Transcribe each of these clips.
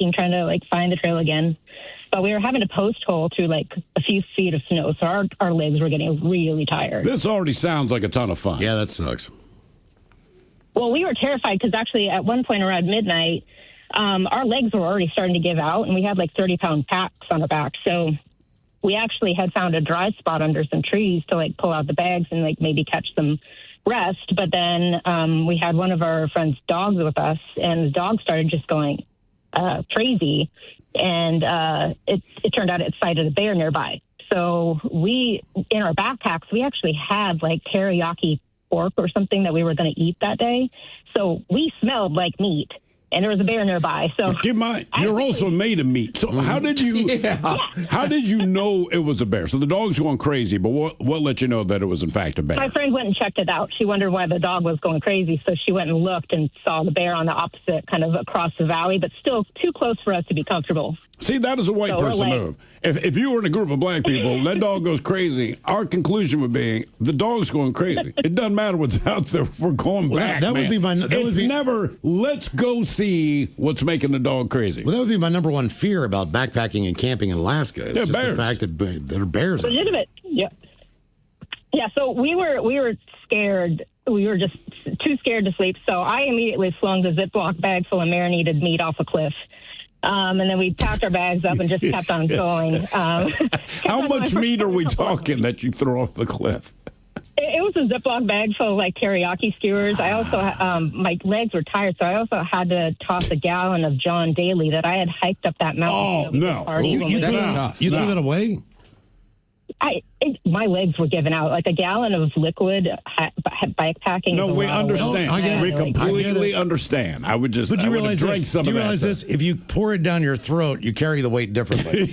hiking, trying to like find the trail again. But we were having to post hole through like a few feet of snow, so our legs were getting really tired. This already sounds like a ton of fun. Yeah, that sucks. Well, we were terrified because actually at one point around midnight, our legs were already starting to give out, and we had like 30-pound packs on our back. So we actually had found a dry spot under some trees to like pull out the bags and like maybe catch some rest. But then we had one of our friend's dogs with us, and the dog started just going crazy. And it turned out it sighted a bear nearby. So we, in our backpacks, we actually had like teriyaki pork or something that we were going to eat that day. So we smelled like meat, and there was a bear nearby. So keep in mind, you're also made of meat. So how did you how did you know it was a bear? So the dog's going crazy, but what let you know that it was in fact a bear? My friend went and checked it out. She wondered why the dog was going crazy, so she went and looked and saw the bear on the opposite, kind of across the valley, but still too close for us to be comfortable. See, that is a white person move. If you were in a group of black people, that dog goes crazy, our conclusion would be the dog's going crazy. It doesn't matter what's out there. We're going back, That man. would be my... It's never, let's go see what's making the dog crazy. Well, that would be my number one fear about backpacking and camping in Alaska. It's just bears. the fact that there are bears. Legitimate. Yeah. Yeah, so we were scared. We were just too scared to sleep. So I immediately flung the Ziploc bag full of marinated meat off a cliff. And then we packed our bags up and just kept on going. How much meat are we talking that you throw off the cliff? It was a Ziploc bag full of like teriyaki skewers. I also, my legs were tired, so I also had to toss a gallon of John Daly that I had hiked up that mountain. Oh, no. You threw that away? My legs were giving out. Like a gallon of liquid bikepacking. No, we understand. We completely understand. I would just. But you realize drink some do you of realize that this? If you pour it down your throat, you carry the weight differently.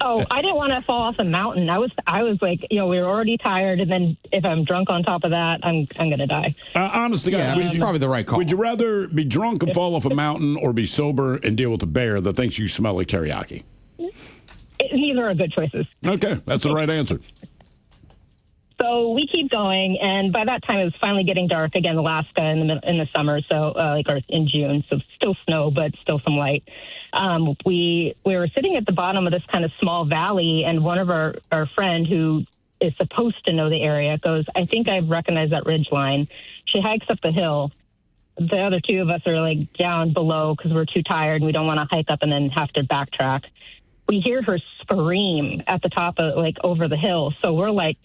Oh, I didn't want to fall off a mountain. I was like, we were already tired, and then if I'm drunk on top of that, I'm gonna die. Honestly, guys, it's probably the right call. Would you rather be drunk and fall off a mountain, or be sober and deal with a bear that thinks you smell like teriyaki? Neither are good choices. Okay, that's the right answer. So we keep going, and by that time it was finally getting dark again, Alaska in the summer, so or in June, so still snow, but still some light. We were sitting at the bottom of this kind of small valley, and one of our friend who is supposed to know the area goes, I think I recognize that ridge line. She hikes up the hill. The other two of us are like down below because we're too tired and we don't want to hike up and then have to backtrack. We hear her scream at the top of, like, over the hill. So we're like,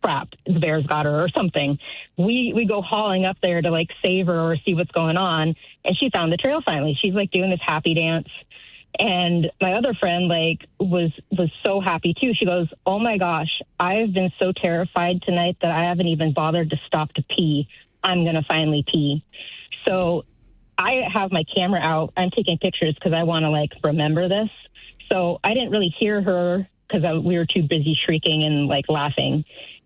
crap, the bear's got her or something. We go hauling up there to, like, save her or see what's going on. And she found the trail finally. She's, like, doing this happy dance. And my other friend, like, was so happy, too. She goes, oh, my gosh, I've been so terrified tonight that I haven't even bothered to stop to pee. I'm going to finally pee. So I have my camera out. I'm taking pictures because I want to, like, remember this. So I didn't really hear her because we were too busy shrieking and, like, laughing.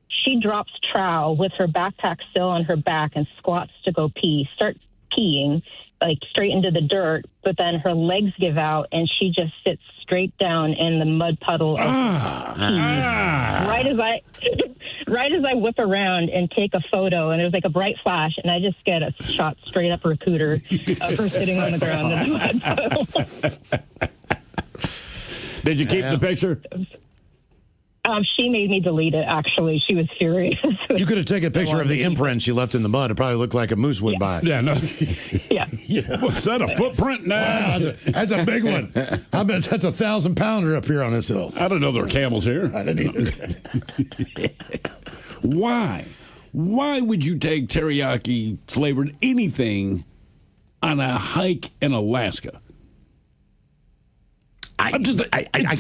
She drops trowel with her backpack still on her back and squats to go pee, starts peeing, like, straight into the dirt, but then her legs give out and she just sits straight down in the mud puddle of pee. Right as I whip around and take a photo, and there's like a bright flash, and I just get a shot straight up her cooter of her sitting on the ground in the mud puddle. Did you keep the picture? She made me delete it, actually. She was furious. You could have taken a picture of the imprint she left in the mud. It probably looked like a moose went by. Yeah, no. Yeah. Was that a footprint? Nah. Wow, that's a big one. I bet that's a 1,000-pounder up here on this hill. I didn't know there were camels here. I didn't either. Why? Why would you take teriyaki flavored anything on a hike in Alaska? I can't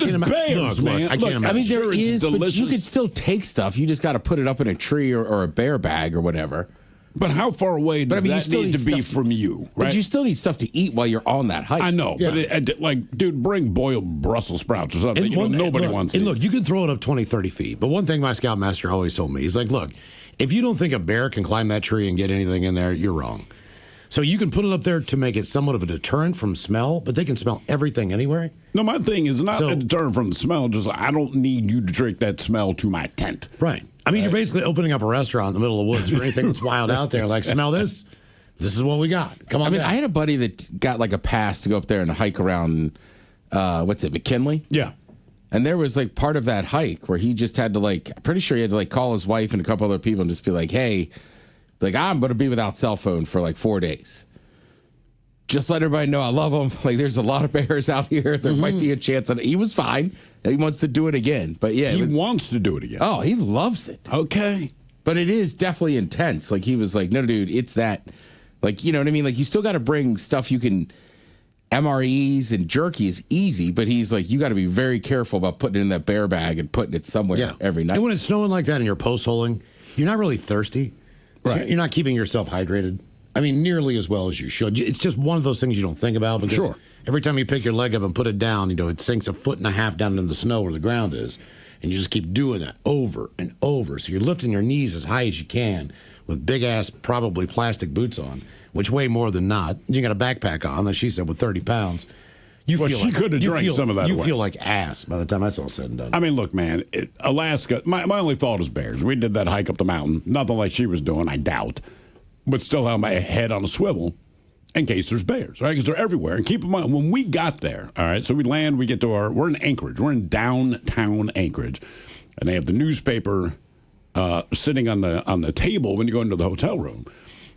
imagine. Bears, man. I can't imagine. I mean, there is, but you could still take stuff. You just got to put it up in a tree or a bear bag or whatever. But how far away does that need to be from you? Right? But you still need stuff to eat while you're on that hike. I know, but dude, bring boiled Brussels sprouts or something. Nobody wants it. And look, you can throw it up 20, 30 feet. But one thing my scoutmaster always told me, he's like, look, if you don't think a bear can climb that tree and get anything in there, you're wrong. So you can put it up there to make it somewhat of a deterrent from smell, but they can smell everything anywhere. No, my thing is not a deterrent from the smell. Just I don't need you to take that smell to my tent. Right. I mean, you're basically opening up a restaurant in the middle of the woods for anything that's wild out there. Like, smell this? This is what we got. Come on. I mean, down. I had a buddy that got like a pass to go up there and hike around, McKinley? Yeah. And there was like part of that hike where he just had to I'm pretty sure he had to call his wife and a couple other people and just be like, hey, I'm going to be without cell phone for 4 days. Just let everybody know I love them. There's a lot of bears out here. There might be a chance. He was fine. He wants to do it again. But yeah. He wants to do it again. Oh, he loves it. Okay. But it is definitely intense. He was like, no, dude, it's that. You know what I mean? You still got to bring stuff you can. MREs and jerky is easy, but he's like, you got to be very careful about putting it in that bear bag and putting it somewhere every night. And when it's snowing like that and you're post-holing, you're not really thirsty. Right. So you're not keeping yourself hydrated. I mean, nearly as well as you should. It's just one of those things you don't think about because every time you pick your leg up and put it down, it sinks 1.5 feet down into the snow where the ground is. And you just keep doing that over and over. So you're lifting your knees as high as you can with big-ass, probably plastic boots on, which weigh more than not. You got a backpack on, as she said, with 30 pounds. She could have drank some of that You away. feel like ass by the time that's all said and done. I mean, look, man, Alaska, my only thought is bears. We did that hike up the mountain. Nothing like she was doing, I doubt. But still have my head on a swivel in case there's bears, right? Because they're everywhere. And keep in mind, when we got there, all right, so we land, we get to we're in Anchorage. We're in downtown Anchorage. And they have the newspaper sitting on the table when you go into the hotel room.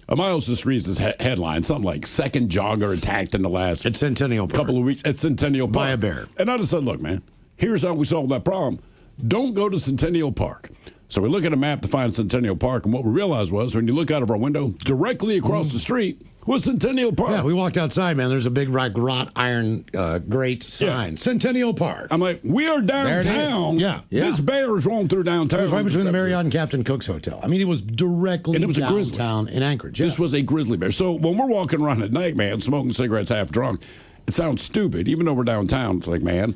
Miles just reads this headline, something like second jogger attacked in the last at Centennial Park. Couple of weeks at Centennial Park. By a bear. And I just said, look, man, here's how we solve that problem. Don't go to Centennial Park. So we look at a map to find Centennial Park, and what we realized was when you look out of our window, directly across the street was Centennial Park. Yeah, we walked outside, man. There's a big wrought iron grate sign. Yeah. Centennial Park. I'm like, we are downtown. Yeah. This bear is rolling through downtown. It was right between the Marriott and Captain Cook's hotel. I mean, it was directly downtown in Anchorage. Yeah. This was a grizzly bear. So when we're walking around at night, man, smoking cigarettes half drunk, it sounds stupid. Even though we're downtown, it's like, man,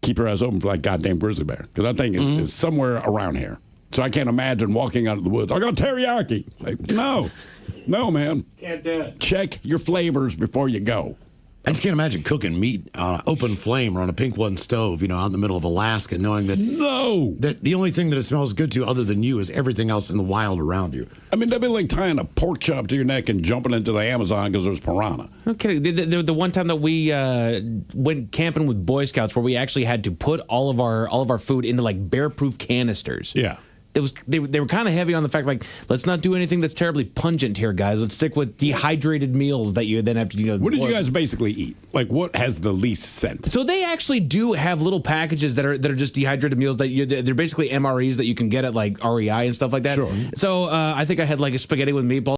keep your eyes open for that goddamn grizzly bear. Because that thing is somewhere around here. So I can't imagine walking out of the woods. I got teriyaki. No, man. Can't do it. Check your flavors before you go. I just can't imagine cooking meat on an open flame or on a pink one stove, out in the middle of Alaska, knowing that that the only thing that it smells good to other than you is everything else in the wild around you. I mean, that'd be like tying a pork chop to your neck and jumping into the Amazon because there's piranha. Okay, the one time that we went camping with Boy Scouts, where we actually had to put all of our food into bear-proof canisters. Yeah. They were kind of heavy on the fact let's not do anything that's terribly pungent here, guys. Let's stick with dehydrated meals that you then have to What did you guys basically eat? What has the least scent? So they actually do have little packages that are just dehydrated meals they're basically MREs that you can get at REI and stuff like that. Sure. So I think I had a spaghetti with meatballs.